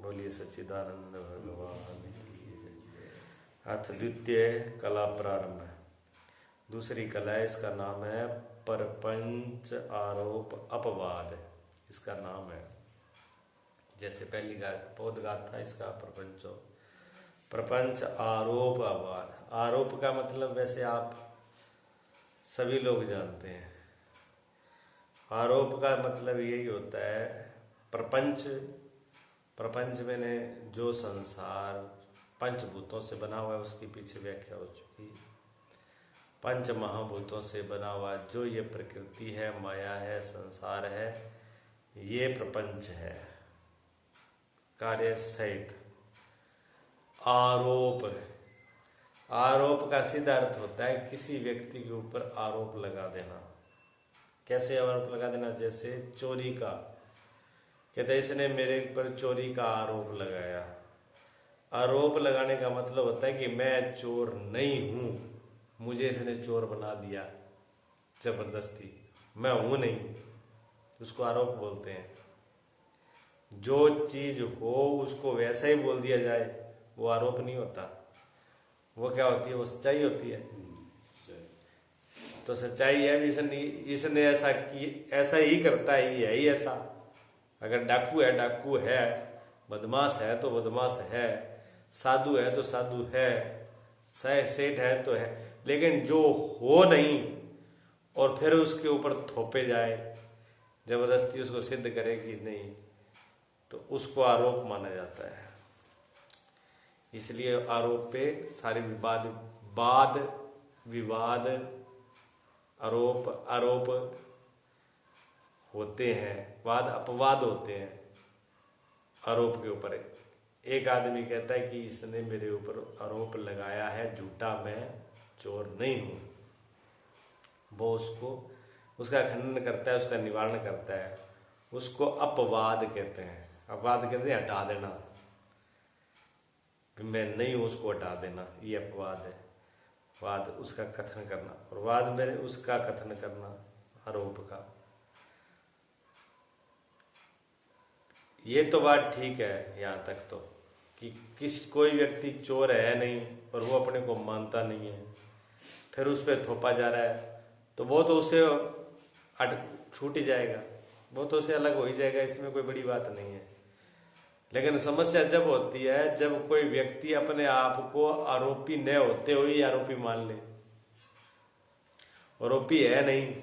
बोलिए सच्चिदानंद भगवान की जय। अर्थ द्वितीय कला प्रारंभ है। दूसरी कला है, इसका नाम है प्रपंच आरोप अपवाद। इसका नाम है, जैसे पहली पोदघात था, इसका प्रपंच आरोप अपवाद। आरोप का मतलब वैसे आप सभी लोग जानते हैं। आरोप का मतलब यही होता है, प्रपंच मैंने जो संसार पंचभूतों से बना हुआ है, उसके पीछे व्याख्या हो चुकी। पंच महाभूतों से बना हुआ जो ये प्रकृति है, माया है, संसार है, ये प्रपंच है कार्य सहित। आरोप का सीधा अर्थ होता है किसी व्यक्ति के ऊपर आरोप लगा देना। कैसे आरोप लगा देना? जैसे चोरी का, कहते इसने मेरे ऊपर चोरी का आरोप लगाया। आरोप लगाने का मतलब होता है कि मैं चोर नहीं हूं, मुझे इसने चोर बना दिया जबरदस्ती, मैं हूं नहीं, उसको आरोप बोलते हैं। जो चीज हो उसको वैसा ही बोल दिया जाए, वो आरोप नहीं होता। वो क्या होती है? वो सच्चाई होती है। तो सच्चाई है, इसने ऐसा ही करता है, ये है ही ऐसा। अगर डाकू है, बदमाश है तो बदमाश है, साधु है तो साधु है, सेठ है तो है। लेकिन जो हो नहीं और फिर उसके ऊपर थोपे जाए, जबरदस्ती उसको सिद्ध करे कि नहीं, तो उसको आरोप माना जाता है। इसलिए आरोप पे सारे वाद विवाद आरोप होते हैं, वाद अपवाद होते हैं आरोप के ऊपर। एक आदमी कहता है कि इसने मेरे ऊपर आरोप लगाया है झूठा, मैं चोर नहीं हूं। वो उसका खंडन करता है, उसका निवारण करता है, उसको अपवाद कहते हैं। अपवाद कहते हैं हटा देना, मैं नहीं हूं उसको हटा देना, ये अपवाद है। वाद उसका कथन करना, और वाद में उसका कथन करना आरोप का। ये तो बात ठीक है यहाँ तक तो, कि कोई व्यक्ति चोर है नहीं और वो अपने को मानता नहीं है, फिर उस पर थोपा जा रहा है, तो वो तो उससे छूट ही जाएगा, वो तो उससे अलग हो ही जाएगा, इसमें कोई बड़ी बात नहीं है। लेकिन समस्या जब होती है जब कोई व्यक्ति अपने आप को आरोपी न होते हुए आरोपी मान ले। आरोपी है नहीं,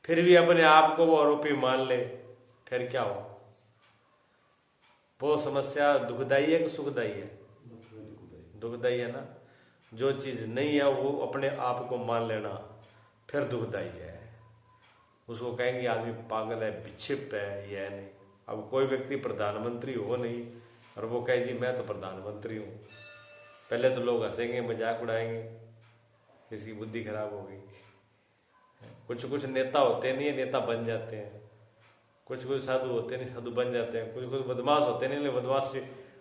फिर भी अपने आप को वो आरोपी मान ले, फिर क्या हो? वो समस्या दुखदाई है कि सुखदाई है? दुखदाई है ना। जो चीज नहीं है वो अपने आप को मान लेना फिर दुखदाई है। उसको कहेंगे आदमी पागल है, विक्षिप्त है, यह नहीं। अब कोई व्यक्ति प्रधानमंत्री हो नहीं और वो कहे जी मैं तो प्रधानमंत्री हूँ, पहले तो लोग हंसेंगे, मजाक उड़ाएंगे, इसकी बुद्धि खराब हो गई। कुछ नेता होते नहीं है, नेता बन जाते हैं। कुछ साधु होते नहीं, साधु बन जाते हैं। कुछ बदमाश होते नहीं, बदमाश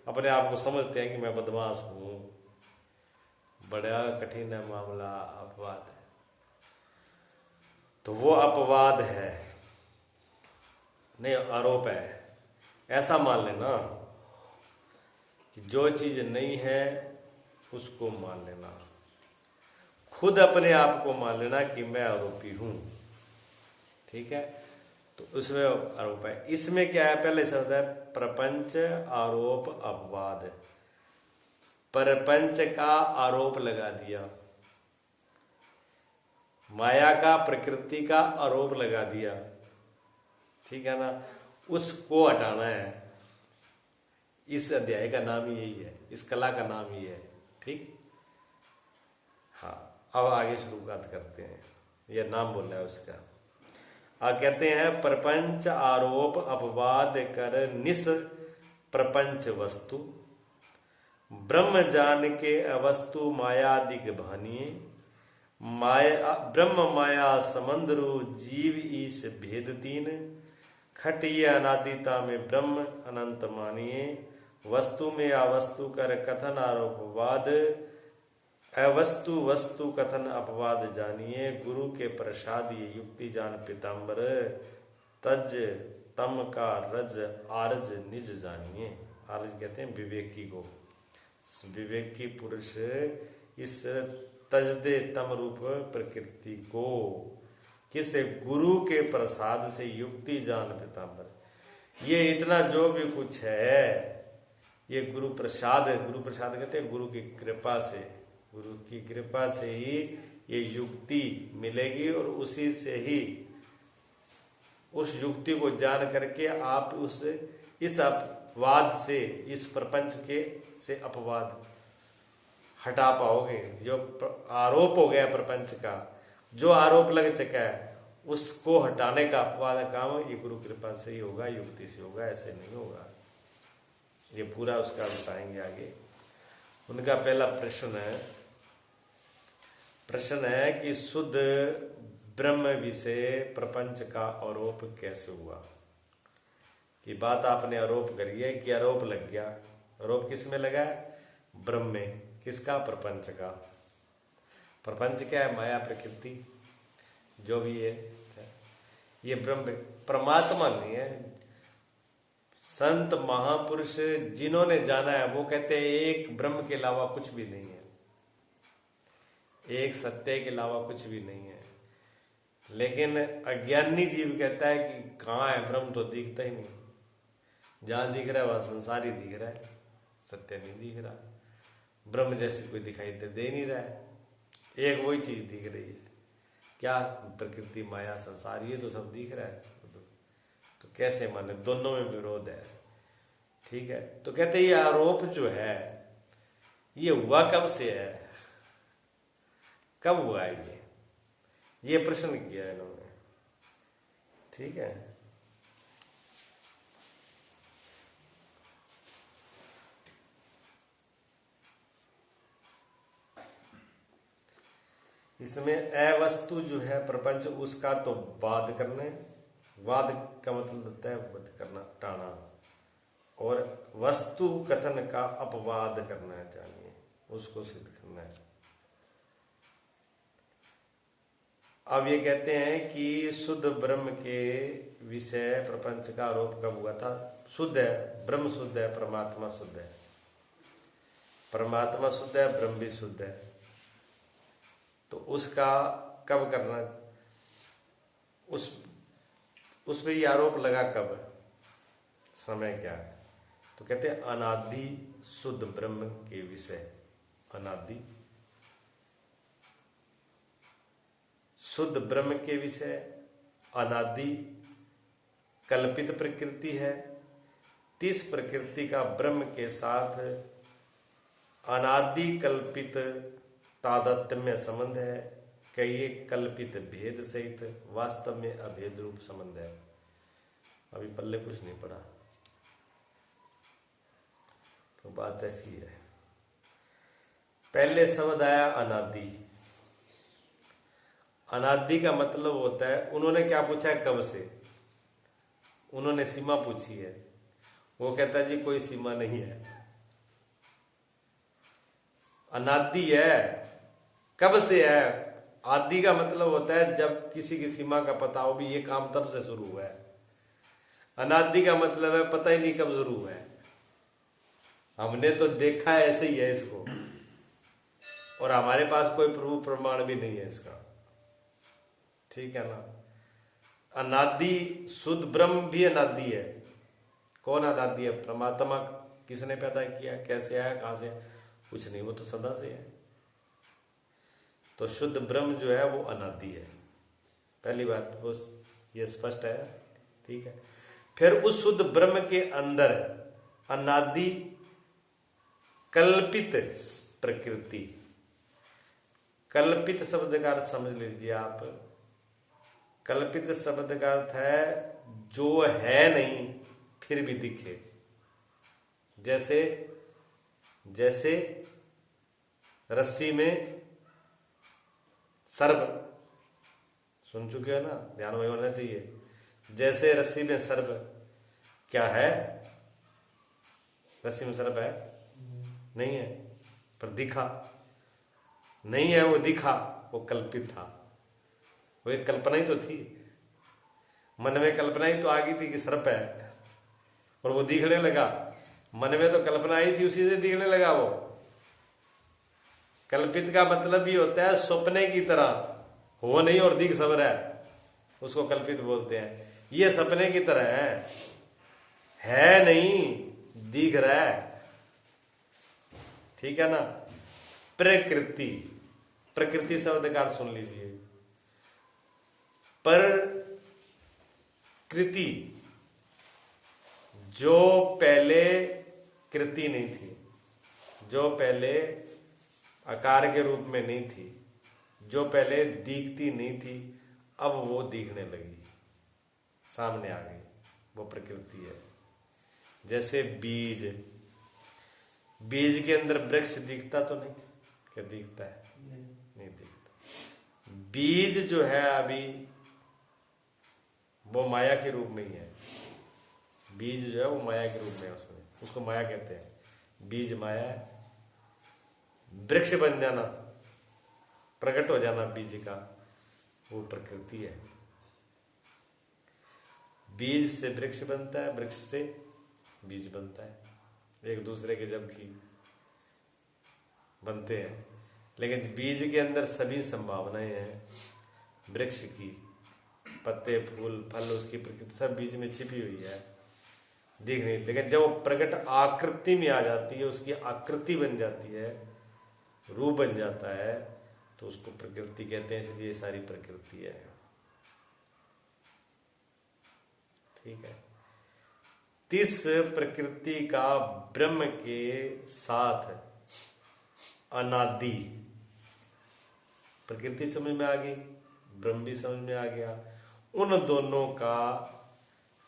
अपने आप को समझते हैं कि मैं बदमाश हूँ। बड़ा कठिन है मामला, अपवाद है। तो वो अपवाद है, नहीं आरोप है। ऐसा मान लेना कि जो चीज नहीं है उसको मान लेना, खुद अपने आप को मान लेना कि मैं आरोपी हूं। ठीक है, तो उसमें आरोप है। इसमें क्या है? पहले शब्द है प्रपंच आरोप अपवाद। प्रपंच का आरोप लगा दिया, माया का, प्रकृति का आरोप लगा दिया, ठीक है ना। उसको हटाना है। इस अध्याय का नाम ही यही है, इस कला का नाम ही है। ठीक, हाँ। अब आगे शुरुआत करते हैं। यह नाम बोल रहा है उसका। कहते हैं प्रपंच आरोप अपवाद कर निस प्रपंच वस्तु, ब्रह्म जान के अवस्तु मायादिक भानिये, माया ब्रह्म माया समंदरु जीव ईश भेद तीन, खटिय अनादिता में ब्रह्म अनंत मानिए, वस्तु में अवस्तु कर कथन आरोपवाद, अवस्तु वस्तु कथन अपवाद जानिए, गुरु के प्रसाद ये युक्ति जान पीताम्बर, तज तम का रज आरज निज जानिए। आरज कहते हैं विवेकी को। विवेकी पुरुष इस तजदे तम रूप प्रकृति को किसे गुरु के प्रसाद से युक्ति जान पिताम्बर। ये इतना जो भी कुछ है ये गुरु प्रसाद है। गुरु प्रसाद कहते हैं गुरु की कृपा से। गुरु की कृपा से ही ये युक्ति मिलेगी और उसी से ही उस युक्ति को जान करके आप उस इस अपवाद से, इस प्रपंच के से अपवाद हटा पाओगे। जो आरोप हो गया प्रपंच का, जो आरोप लग चुका है उसको हटाने का अपवाद काम ये गुरु कृपा से ही होगा, युक्ति से होगा, ऐसे नहीं होगा। ये पूरा उसका बताएंगे आगे। उनका पहला प्रश्न है कि शुद्ध ब्रह्म विषय प्रपंच का आरोप कैसे हुआ। कि बात आपने आरोप करी है कि आरोप लग गया। आरोप किस में लगा है? ब्रह्म में। किसका? प्रपंच का। प्रपंच क्या है? माया प्रकृति जो भी है ये ब्रह्म, परमात्मा नहीं है। संत महापुरुष जिन्होंने जाना है वो कहते हैं एक ब्रह्म के अलावा कुछ भी नहीं है, एक सत्य के अलावा कुछ भी नहीं है। लेकिन अज्ञानी जीव कहता है कि कहाँ है ब्रह्म, तो दिखता ही नहीं। जहां दिख रहा है वहां संसार ही दिख रहा है, सत्य नहीं दिख रहा। ब्रह्म जैसे कोई दिखाई दे नहीं रहा है। एक वही चीज दिख रही है, क्या? प्रकृति, माया, संसार, ये तो सब दिख रहा है। तो कैसे माने? दोनों में विरोध है। ठीक है, तो कहते ये आरोप जो है ये हुआ कब से है, कब हुआ है? ये प्रश्न किया है इन्होंने। ठीक है, इसमें अवस्तु जो है प्रपंच उसका तो वाद करने, वाद का मतलब होता है वध करना, टाना, और वस्तु कथन का अपवाद करना चाहिए, उसको सिद्ध करना है। अब ये कहते हैं कि शुद्ध ब्रह्म के विषय प्रपंच का आरोप कब हुआ था? शुद्ध है, ब्रह्म शुद्ध है, परमात्मा शुद्ध है। परमात्मा शुद्ध है, ब्रह्म भी शुद्ध है। तो उसका कब करना, उस पे ये आरोप लगा कब, समय क्या है? तो कहते हैं अनादि शुद्ध ब्रह्म के विषय। अनादि शुद्ध ब्रह्म के विषय अनादि कल्पित प्रकृति है। तीस प्रकृति का ब्रह्म के साथ अनादि कल्पित तादात्म्य संबंध है। कई कल्पित भेद सहित वास्तव में अभेद रूप संबंध है। अभी पल्ले कुछ नहीं पड़ा, तो बात ऐसी है। पहले शब्द आया अनादि। अनादि का मतलब होता है, उन्होंने क्या पूछा है? कब से। उन्होंने सीमा पूछी है, वो कहता है जी कोई सीमा नहीं है, अनादि है। कब से है? आदि का मतलब होता है जब किसी की सीमा का पता हो भी ये काम तब से शुरू हुआ है। अनादि का मतलब है पता ही नहीं कब शुरू हुआ है, हमने तो देखा है ऐसे ही है इसको, और हमारे पास कोई प्रूफ प्रमाण भी नहीं है इसका। ठीक है ना? अनादि शुद्ध ब्रह्म भी अनादि है। कौन अनादि है? परमात्मा। किसने पैदा किया, कैसे आया, कहां से? कुछ नहीं, वो तो सदा से है। तो शुद्ध ब्रह्म जो है वो अनादि है। पहली बात वो ये स्पष्ट है। ठीक है, फिर उस शुद्ध ब्रह्म के अंदर अनादि कल्पित प्रकृति। कल्पित शब्द का अर्थ समझ लीजिए आप। कल्पित शब्द का अर्थ है जो है नहीं फिर भी दिखे। जैसे जैसे रस्सी में सर्प, सुन चुके हो ना, ध्यान में होना चाहिए। जैसे रस्सी में सर्प क्या है? रस्सी में सर्प है? नहीं है, पर दिखा नहीं है, वो दिखा, वो कल्पित था, वो एक कल्पना ही तो थी। मन में कल्पना ही तो आ गई थी कि सर्प है और वो दिखने लगा। मन में तो कल्पना आई थी, उसी से दिखने लगा वो। कल्पित का मतलब ये होता है सपने की तरह, हो नहीं और दिख सब रहा है, उसको कल्पित बोलते हैं। ये सपने की तरह है नहीं, दिख रहा है। ठीक है ना। प्रकृति, प्रकृति शब्द का अर्थ सुन लीजिए। पर कृति, जो पहले कृति नहीं थी, जो पहले आकार के रूप में नहीं थी, जो पहले दिखती नहीं थी, अब वो दिखने लगी, सामने आ गई, वो प्रकृति है। जैसे बीज, बीज के अंदर वृक्ष दिखता तो नहीं, क्या दिखता है? नहीं दिखता। बीज जो है अभी वो माया के रूप में ही है। बीज जो है वो माया के रूप में है, उसमें उसको माया कहते हैं। बीज माया है। वृक्ष बन जाना, प्रकट हो जाना बीज का, वो प्रकृति है। बीज से वृक्ष बनता है, वृक्ष से बीज बनता है, एक दूसरे के जबकि बनते हैं। लेकिन बीज के अंदर सभी संभावनाएं हैं, वृक्ष की, पत्ते फूल फल, उसकी प्रकृति सब बीज में छिपी हुई है, दिख नहीं। लेकिन जब वो प्रकट आकृति में आ जाती है, उसकी आकृति बन जाती है, रूप बन जाता है, तो उसको प्रकृति कहते हैं। इसलिए सारी प्रकृति है। ठीक है। तिस प्रकृति का ब्रह्म के साथ अनादि, प्रकृति समझ में आ गई, ब्रह्म भी समझ में आ गया। उन दोनों का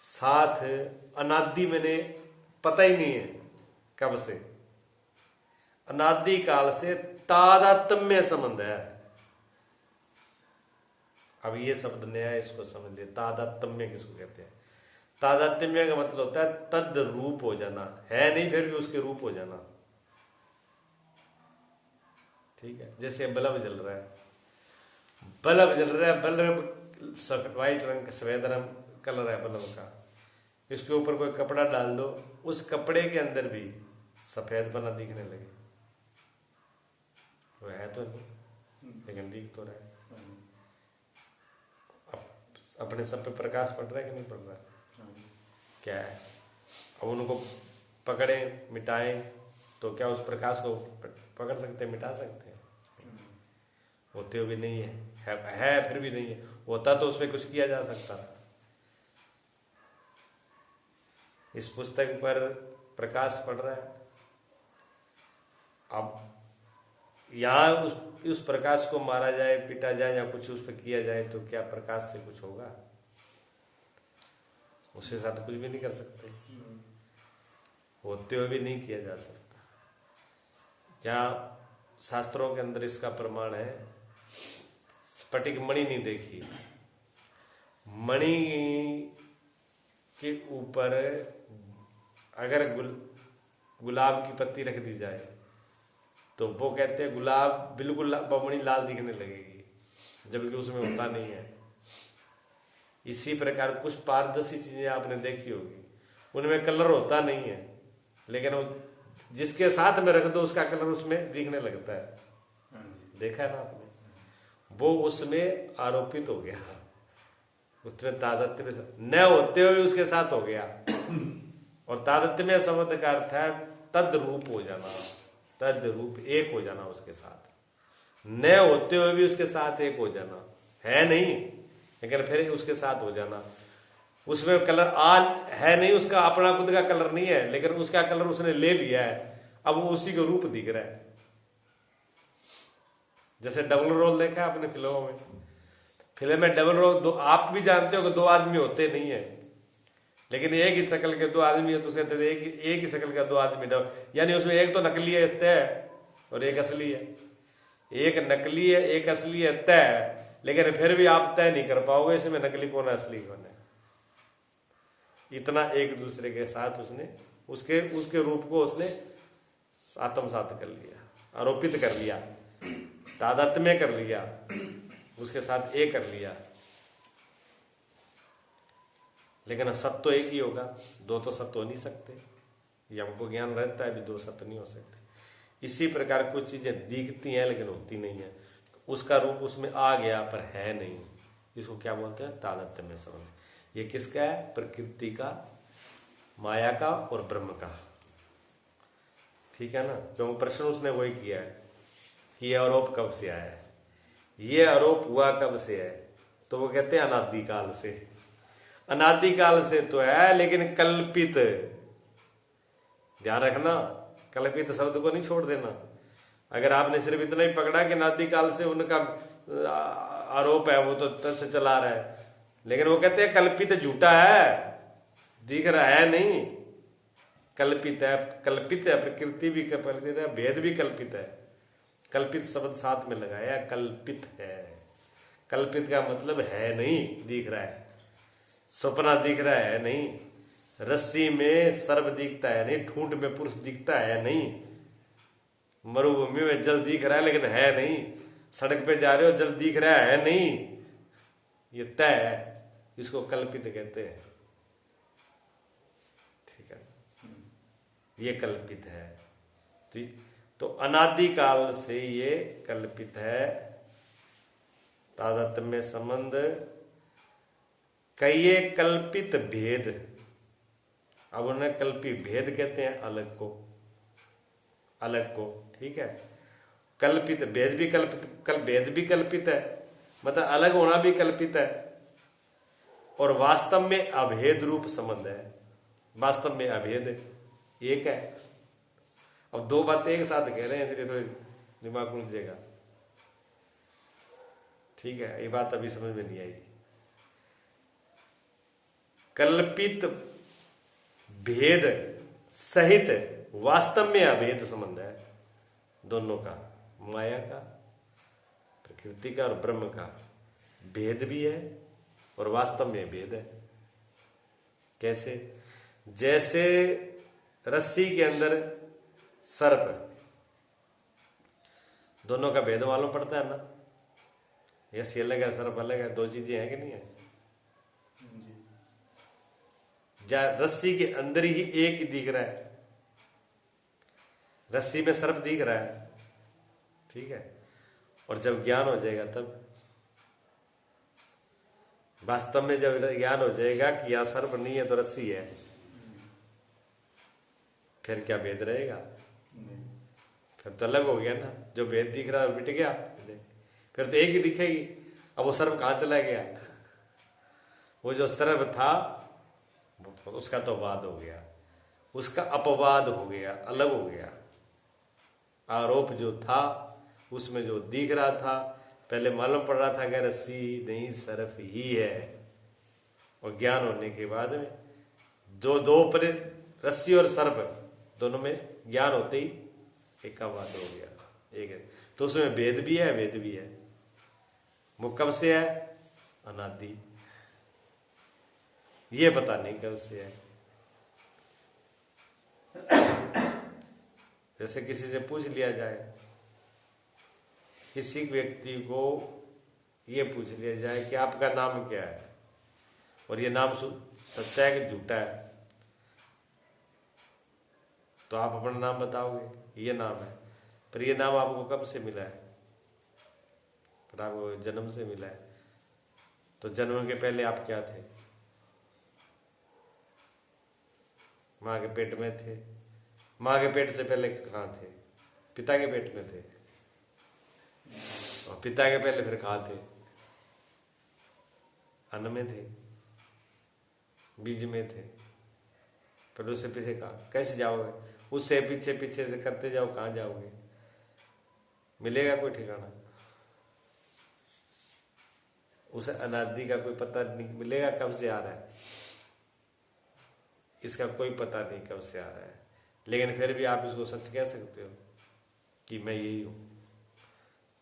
साथ अनादि, मैंने पता ही नहीं है कब से, अनादि काल से तादात्म्य संबंध है। अब ये शब्द नया है, इसको समझ लिया। तादात्म्य किसको कहते हैं? तादात्म्य का मतलब होता है तद रूप हो जाना, है नहीं फिर भी उसके रूप हो जाना। ठीक है। जैसे बल्ब जल रहा है, बल्ब जल रहा है, बल्ब व्हाइट रंग का, सफेद रंग कलर है बल्ब का, इसके ऊपर कोई कपड़ा डाल दो, उस कपड़े के अंदर भी सफेद बना दिखने लगे। वो है तो नहीं, लेकिन दिख तो रहा है। अपने सब पे प्रकाश पड़ रहा है कि नहीं पड़ रहा है? क्या है? अब उनको पकड़े मिटाएं तो क्या उस प्रकाश को पकड़ सकते हैं, मिटा सकते हैं? होते हुए नहीं है फिर भी नहीं है। होता तो उसमें कुछ किया जा सकता था। इस पुस्तक पर प्रकाश पड़ रहा है, अब यहां उस प्रकाश को मारा जाए, पीटा जाए या कुछ उस पर किया जाए तो क्या प्रकाश से कुछ होगा? उसके साथ कुछ भी नहीं कर सकते, होते हुए भी नहीं किया जा सकता। जहां शास्त्रों के अंदर इसका प्रमाण है, स्फटिक मणि नहीं देखी, मणि के ऊपर अगर गुलाब की पत्ती रख दी जाए तो वो कहते हैं गुलाब बिल्कुल मणि लाल दिखने लगेगी, जबकि उसमें होता नहीं है। इसी प्रकार कुछ पारदर्शी चीजें आपने देखी होगी, उनमें कलर होता नहीं है, लेकिन वो जिसके साथ में रख दो उसका कलर उसमें दिखने लगता है। देखा है ना आपने? वो उसमें आरोपित हो गया, उसमें तादात्म्य में न होते हुए उसके साथ हो गया। और तादात्म्य शब्द का अर्थ है तद रूप हो जाना, तद रूप एक हो जाना उसके साथ, न होते हुए भी उसके साथ एक हो जाना। है नहीं लेकिन फिर उसके साथ हो जाना। उसमें कलर है नहीं, उसका अपना खुद का कलर नहीं है, लेकिन उसका कलर उसने ले लिया है, अब वो उसी का रूप दिख रहा है। जैसे डबल रोल देखा है आपने फिल्मों में? फिल्म में डबल रोल दो, आप भी जानते हो कि दो आदमी होते नहीं है, लेकिन एक ही शक्ल के दो आदमी है तो उसके कहते एक ही शक्ल का दो आदमी डबल, यानी उसमें एक तो नकली है तय और एक असली है। एक नकली है एक असली है तय, लेकिन फिर भी आप तय नहीं कर पाओगे इसमें नकली कौन है असली कौन है। इतना एक दूसरे के साथ उसने उसके रूप को उसने आत्मसात कर लिया, आरोपित कर लिया, तादात्म्य कर लिया, उसके साथ एक कर लिया। लेकिन सत्य तो एक ही होगा, दो तो सत्य हो नहीं सकते। ये हमको ज्ञान रहता है भी दो सत्य नहीं हो सकते। इसी प्रकार कुछ चीजें दिखती हैं लेकिन होती नहीं है, उसका रूप उसमें आ गया पर है नहीं, इसको क्या बोलते हैं? तादात्म्य में संबंध। ये किसका है? प्रकृति का, माया का और ब्रह्म का। ठीक है ना? क्योंकि प्रश्न उसने वही किया है कि ये आरोप कब से आया है, ये आरोप हुआ कब से है, तो वो कहते हैं अनादिकाल से। अनादिकाल से तो है लेकिन कल्पित, ध्यान रखना, कल्पित शब्द को नहीं छोड़ देना। अगर आपने सिर्फ इतना ही पकड़ा कि अनादिकाल से उनका आरोप है, वो तो तथ्य चला रहा है, लेकिन वो कहते हैं कल्पित झूठा है, दिख रहा है नहीं, कल्पित है। कल्पित है, प्रकृति भी कल्पित है, भेद भी कल्पित है। कल्पित शब्द साथ में लगाया, कल्पित है। कल्पित का मतलब है नहीं, दिख रहा है। सपना दिख रहा है नहीं, रस्सी में सर्प दिखता है नहीं, ठूंठ में पुरुष दिखता है नहीं, मरुभूमि में जल दिख रहा है लेकिन है नहीं, सड़क पे जा रहे हो जल दिख रहा है नहीं, ये तय है, इसको कल्पित कहते हैं। ठीक है, ये कल्पित है। तो अनादिकाल से ये कल्पित है, तादात्म्य संबंध। कई कल्पित भेद, अब उन्हें कल्पी भेद कहते हैं, अलग को, अलग को। ठीक है, कल्पित भेद भी कल्पित, भेद भी कल्पित है, मतलब अलग होना भी कल्पित है, और वास्तव में अभेद रूप संबंध है। वास्तव में अभेद एक है। अब दो बातें एक साथ कह रहे हैं, इसलिए थोड़ी दिमाग उलझेगा। ठीक है, ये बात अभी समझ में नहीं आएगी। कल्पित भेद सहित वास्तव में अभेद संबंध है दोनों का, माया का, प्रकृति का और ब्रह्म का। भेद भी है और वास्तव में भेद है। कैसे? जैसे रस्सी के अंदर सर्प, दोनों का भेद मालूम पड़ता है ना, रस्सी अलग है सर्प अलग है, दो चीजें हैं कि नहीं है? रस्सी के अंदर ही एक ही दिख रहा है, रस्सी में सर्प दिख रहा है। ठीक है, और जब ज्ञान हो जाएगा तब, वास्तव में जब ज्ञान हो जाएगा कि यह सर्प नहीं है तो रस्सी है, फिर क्या भेद रहेगा? फिर तो अलग हो गया ना, जो भेद दिख रहा है मिट गया, फिर तो एक ही दिखेगी। अब वो सर्प कहां चला गया? वो जो सर्प था उसका तो वाद हो गया, उसका अपवाद हो गया, अलग हो गया। आरोप जो था उसमें जो दिख रहा था, पहले मालूम पड़ रहा था कि रस्सी नहीं सर्प ही है, और ज्ञान होने के बाद में जो दो पर रस्सी और सर्प दोनों में ज्ञान होते ही एक का वाद हो गया, एक है। तो उसमें भेद भी है वेद भी है। वो कब से है? अनादि, ये पता नहीं कब से है। जैसे किसी से पूछ लिया जाए, किसी व्यक्ति को ये पूछ लिया जाए कि आपका नाम क्या है, और ये नाम सच्चा है कि झूठा है, तो आप अपना नाम बताओगे ये नाम है, पर ये नाम आपको कब से मिला है? पर आपको जन्म से मिला है। तो जन्म के पहले आप क्या थे? माँ के पेट में थे। माँ के पेट से पहले कहाँ थे? पिता के पेट में थे। और पिता के पहले फिर कहाँ थे? अन्न में थे, बीज में थे। फिर उससे पीछे कहाँ कैसे जाओगे? उससे पीछे पीछे से करते जाओ, कहाँ जाओगे? मिलेगा कोई ठिकाना? उसे अनादि का कोई पता नहीं मिलेगा कब से आ रहा है, इसका कोई पता नहीं कब से आ रहा है। लेकिन फिर भी आप इसको सच कह सकते हो कि मैं यही हूं।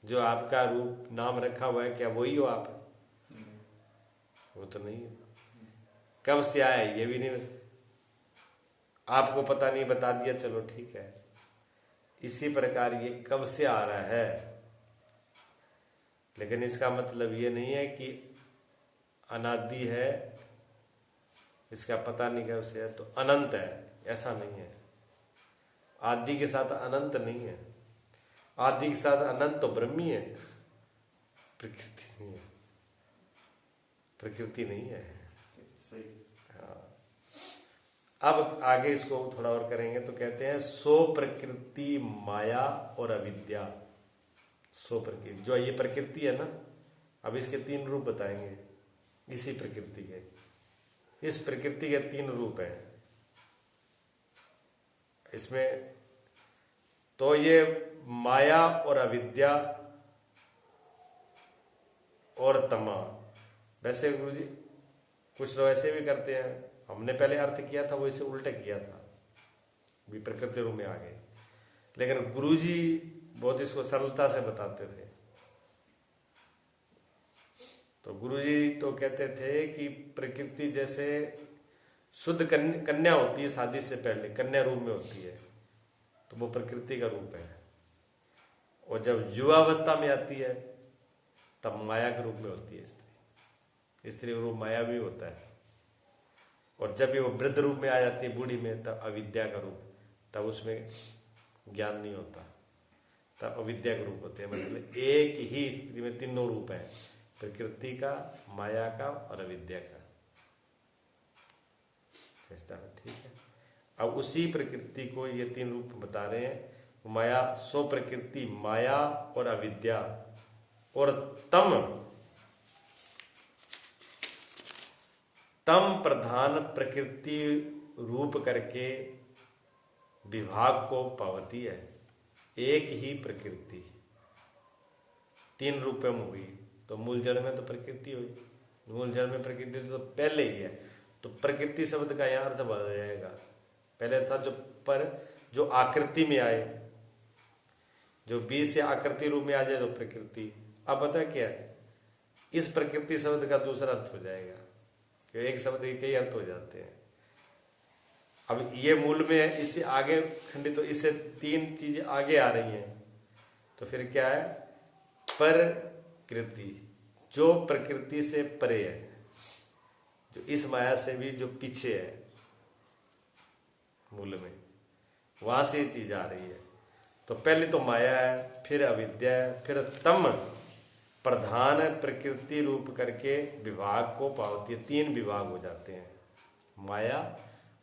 जो आपका रूप नाम रखा हुआ है, क्या वही हो आप? वो तो नहीं है। कब से आया ये भी नहीं, आपको पता नहीं, बता दिया चलो ठीक है। इसी प्रकार ये कब से आ रहा है, लेकिन इसका मतलब ये नहीं है कि अनादि है इसका पता नहीं कब से है, तो अनंत है, ऐसा नहीं है। आदि के साथ अनंत नहीं है, आदि के साथ अनंत तो ब्रह्म ही है, प्रकृति नहीं है, प्रकृति नहीं है। हाँ, अब आगे इसको थोड़ा और करेंगे तो कहते हैं सो प्रकृति माया और अविद्या। सो प्रकृति, जो ये प्रकृति है ना, अब इसके 3 रूप बताएंगे। इसी प्रकृति के, इस प्रकृति के 3 रूप हैं इसमें। तो ये माया और अविद्या और तमा, वैसे गुरु जी कुछ लोग ऐसे भी करते हैं, हमने पहले अर्थ किया था वो इसे उल्टा किया था, भी प्रकृति रूप में आ गए, लेकिन गुरु जी बहुत इसको सरलता से बताते थे। तो गुरुजी तो कहते थे कि प्रकृति जैसे शुद्ध कन्या होती है, शादी से पहले कन्या रूप में होती है, तो वो प्रकृति का रूप है। और जब युवावस्था में आती है तब माया के रूप में होती है स्त्री। स्त्री रूप माया भी होता है। और जब ये वो वृद्ध रूप में आ जाती है बूढ़ी में, तब अविद्या का रूप, तब उसमें ज्ञान नहीं होता, तब अविद्या के रूप होते हैं। मतलब एक ही स्त्री में 3 रूप हैं, प्रकृति का, माया का और अविद्या का। ठीक है। अब उसी प्रकृति को ये 3 रूप बता रहे हैं। माया, सो प्रकृति माया और अविद्या और तम प्रधान प्रकृति रूप करके विभाग को पावती है। एक ही प्रकृति 3 रूप में हुई, तो मूल जड़ में तो प्रकृति हुई। मूल जड़ में प्रकृति तो पहले ही है, तो प्रकृति शब्द का यहाँ अर्थ बदल जाएगा। पहले था जो आकृति में आए, जो बीज से आकृति रूप में आ जाए तो प्रकृति। अब पता है क्या, इस प्रकृति शब्द का दूसरा अर्थ हो जाएगा, कि एक शब्द के कई अर्थ हो जाते हैं। अब ये मूल में है, इससे आगे खंडित, तो इससे 3 चीजें आगे आ रही हैं, तो फिर क्या है, प्रकृति, जो प्रकृति से परे है, जो इस माया से भी जो पीछे है, मूल में वहां से ये चीज आ रही है। तो पहले तो माया है, फिर अविद्या है, फिर तम प्रधान प्रकृति रूप करके विभाग को पावती है। 3 विभाग हो जाते हैं, माया,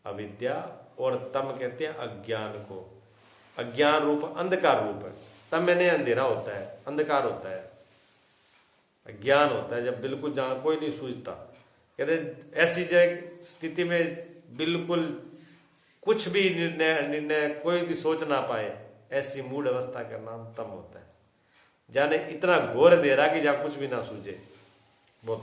अविद्या और तम कहते हैं अज्ञान को। अज्ञान रूप अंधकार रूप है, तम मैंने अंधेरा होता है, अंधकार होता है, अज्ञान होता है जब बिल्कुल जहां कोई नहीं सूझता। कहते ऐसी स्थिति में बिल्कुल कुछ भी निर्णय कोई भी सोच ना पाए, ऐसी मूढ़ अवस्था का नाम तम होता है। जाने इतना घोर अंधेरा कि जहां कुछ भी ना सूझे, वो तम।